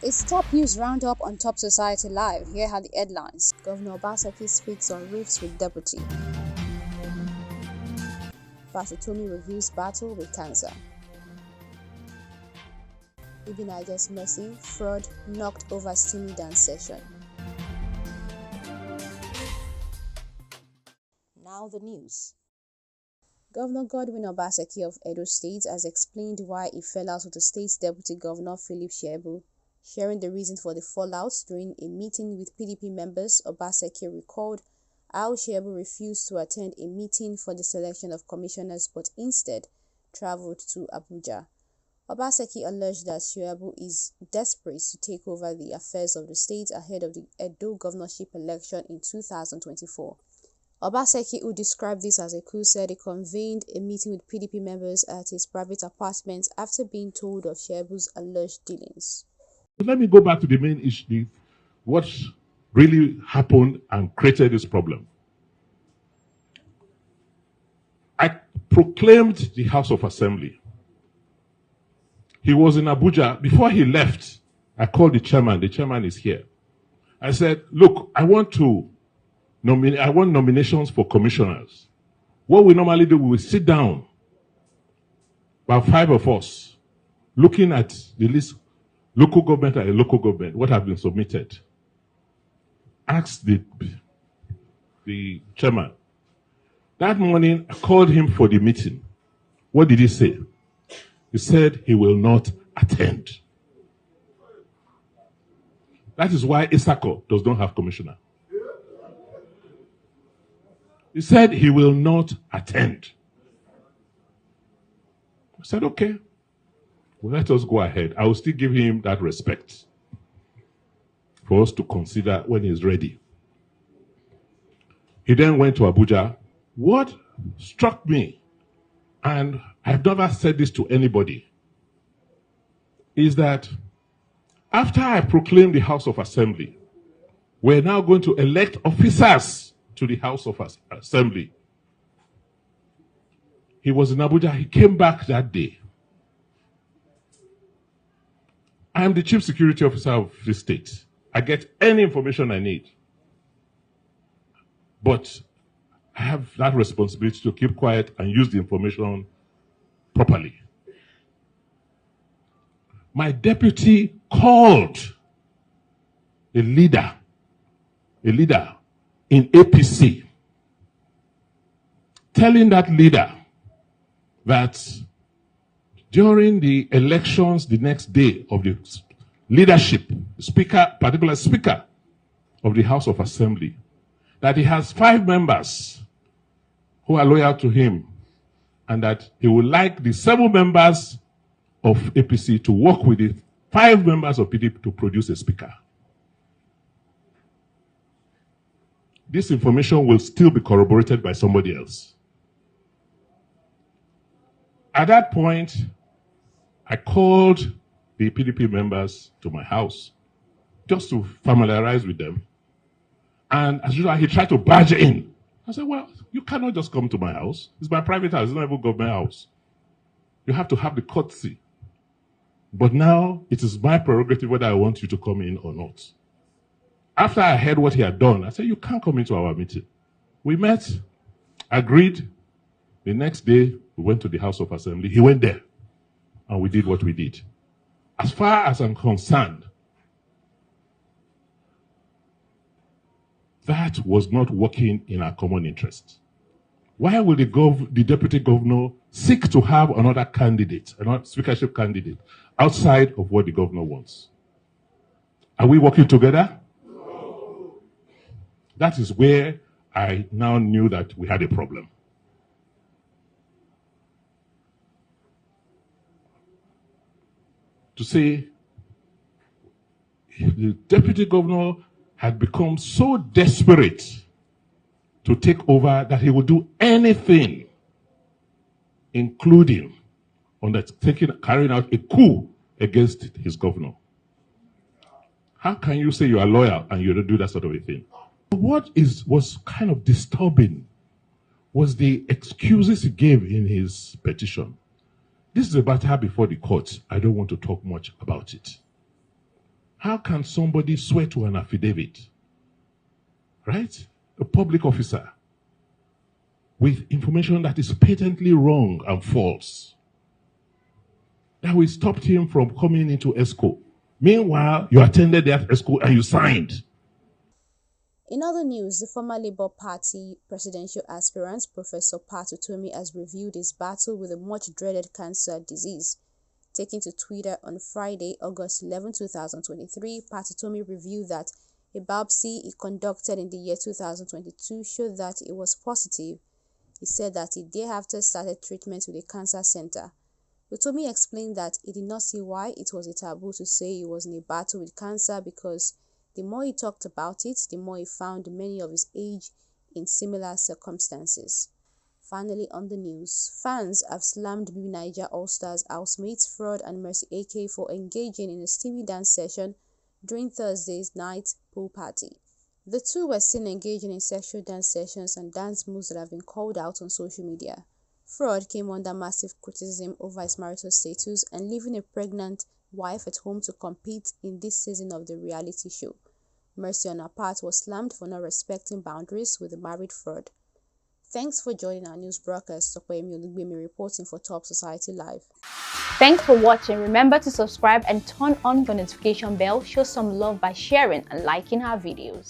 It's top news roundup on Top Society Live. Here are the headlines. Governor Obaseki speaks on rifts with deputy. Pastor Tomi reviews battle with cancer. Ibi Niger's mercy, fraud knocked over steamy dance session. Now the news. Governor Godwin Obaseki of Edo State has explained why he fell out with the state's deputy governor Philip Shaibu. Sharing the reason for the fallout during a meeting with PDP members, Obaseki recalled how Shaibu refused to attend a meeting for the selection of commissioners but instead travelled to Abuja. Obaseki alleged that Shaibu is desperate to take over the affairs of the state ahead of the Edo governorship election in 2024. Obaseki, who described this as a coup, said he convened a meeting with PDP members at his private apartment after being told of Shaibu's alleged dealings. Let me go back to the main issue, what really happened and created this problem. I proclaimed the House of Assembly. He was in Abuja. Before he left, I called the chairman. The chairman is here. I said, look, I want nominations for commissioners. What we normally do, we will sit down, about 5 of us, looking at the list, local government and local government, what have been submitted. Ask the chairman. That morning, I called him for the meeting. What did he say? He said he will not attend. That is why Isako does not have commissioner. He said he will not attend. I said, okay, well, let us go ahead. I will still give him that respect for us to consider when he's ready. He then went to Abuja. What struck me, and I've never said this to anybody, is that after I proclaimed the House of Assembly, we're now going to elect officers to the House of Assembly. He was in Abuja. He came back that day. I am the chief security officer of the state. I get any information I need. But I have that responsibility to keep quiet and use the information properly. My deputy called a leader in APC, telling that leader that during the elections the next day of the leadership, particular speaker of the House of Assembly, that he has 5 members who are loyal to him and that he would like the 7 members of APC to work with the 5 members of PDP to produce a speaker. This information will still be corroborated by somebody else. At that point, I called the PDP members to my house just to familiarize with them. And as usual, he tried to barge in. I said, well, you cannot just come to my house. It's my private house. It's not even government house. You have to have the courtesy. But now it is my prerogative whether I want you to come in or not. After I heard what he had done, I said, you can't come into our meeting. We met, agreed. The next day, we went to the House of Assembly. He went there, and we did what we did. As far as I'm concerned, that was not working in our common interest. Why will the deputy governor seek to have another candidate, another speakership candidate, outside of what the governor wants? Are we working together? No. That is where I now knew that we had a problem. To say the deputy governor had become so desperate to take over that he would do anything, including carrying out a coup against his governor. How can you say you are loyal and you don't do that sort of a thing? What was kind of disturbing was the excuses he gave in his petition. This is a matter before the court. I don't want to talk much about it. How can somebody swear to an affidavit, right? A public officer, with information that is patently wrong and false, that we stopped him from coming into ESCO. Meanwhile, you attended that ESCO and you signed. In other news, the former Labour Party presidential aspirant Professor Pat Utomi has reviewed his battle with a much-dreaded cancer disease. Taking to Twitter on Friday, August 11, 2023, Pat Utomi revealed that a biopsy he conducted in the year 2022 showed that it was positive. He said that he thereafter started treatment with a cancer center. Utomi explained that he did not see why it was a taboo to say he was in a battle with cancer because the more he talked about it, the more he found many of his age in similar circumstances. Finally on the news, fans have slammed BB Niger All-Stars housemates Fraud and Mercy AK for engaging in a steamy dance session during Thursday's night pool party. The two were seen engaging in sexual dance sessions and dance moves that have been called out on social media. Fraud came under massive criticism over his marital status and leaving a pregnant wife at home to compete in this season of the reality show. Mercy on her part was slammed for not respecting boundaries with the married Fraud. Thanks for joining our news broadcast. Tokoyemi Olugbemi reporting for Top Society Live. Thanks for watching. Remember to subscribe and turn on the notification bell. Show some love by sharing and liking our videos.